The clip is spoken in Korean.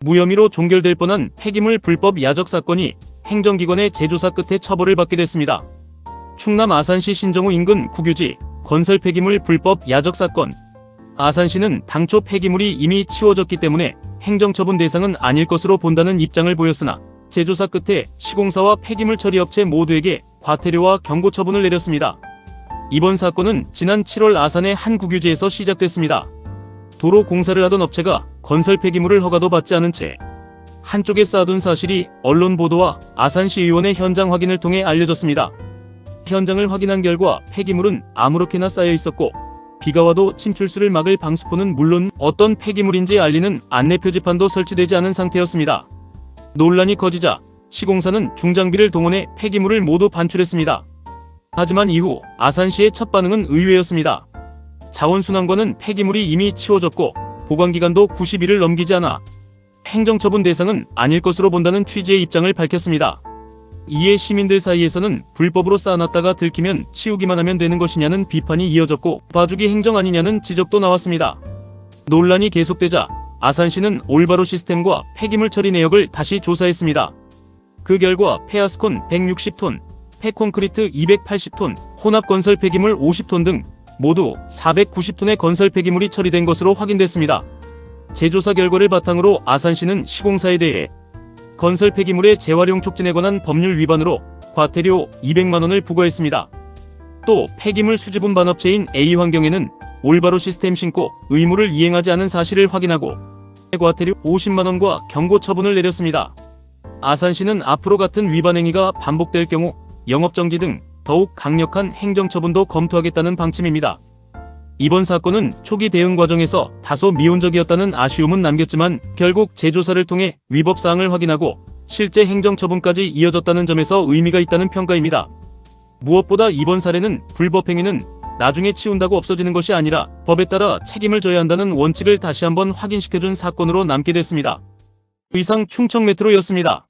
무혐의로 종결될 뻔한 폐기물 불법 야적 사건이 행정기관의 재조사 끝에 처벌을 받게 됐습니다. 충남 아산시 신정호 인근 국유지 건설 폐기물 불법 야적 사건. 아산시는 당초 폐기물이 이미 치워졌기 때문에 행정처분 대상은 아닐 것으로 본다는 입장을 보였으나 재조사 끝에 시공사와 폐기물 처리업체 모두에게 과태료와 경고 처분을 내렸습니다. 이번 사건은 지난 7월 아산의 한 국유지에서 시작됐습니다. 도로 공사를 하던 업체가 건설 폐기물을 허가도 받지 않은 채 한쪽에 쌓아둔 사실이 언론 보도와 아산시 의원의 현장 확인을 통해 알려졌습니다. 현장을 확인한 결과 폐기물은 아무렇게나 쌓여 있었고 비가 와도 침출수를 막을 방수포는 물론 어떤 폐기물인지 알리는 안내 표지판도 설치되지 않은 상태였습니다. 논란이 커지자 시공사는 중장비를 동원해 폐기물을 모두 반출했습니다. 하지만 이후 아산시의 첫 반응은 의외였습니다. 자원순환과는 폐기물이 이미 치워졌고 보관기간도 90일을 넘기지 않아 행정처분 대상은 아닐 것으로 본다는 취지의 입장을 밝혔습니다. 이에 시민들 사이에서는 불법으로 쌓아놨다가 들키면 치우기만 하면 되는 것이냐는 비판이 이어졌고 봐주기 행정 아니냐는 지적도 나왔습니다. 논란이 계속되자 아산시는 올바로 시스템과 폐기물 처리 내역을 다시 조사했습니다. 그 결과 폐아스콘 160톤, 폐콘크리트 280톤, 혼합건설 폐기물 50톤 등 모두 490톤의 건설 폐기물이 처리된 것으로 확인됐습니다. 재조사 결과를 바탕으로 아산시는 시공사에 대해 건설 폐기물의 재활용 촉진에 관한 법률 위반으로 과태료 200만원을 부과했습니다. 또 폐기물 수집 운반업체인 A환경에는 올바로 시스템 신고 의무를 이행하지 않은 사실을 확인하고 과태료 50만원과 경고 처분을 내렸습니다. 아산시는 앞으로 같은 위반 행위가 반복될 경우 영업정지 등 더욱 강력한 행정처분도 검토하겠다는 방침입니다. 이번 사건은 초기 대응 과정에서 다소 미온적이었다는 아쉬움은 남겼지만 결국 재조사를 통해 위법사항을 확인하고 실제 행정처분까지 이어졌다는 점에서 의미가 있다는 평가입니다. 무엇보다 이번 사례는 불법 행위는 나중에 치운다고 없어지는 것이 아니라 법에 따라 책임을 져야 한다는 원칙을 다시 한번 확인시켜준 사건으로 남게 됐습니다. 이상 충청메트로였습니다.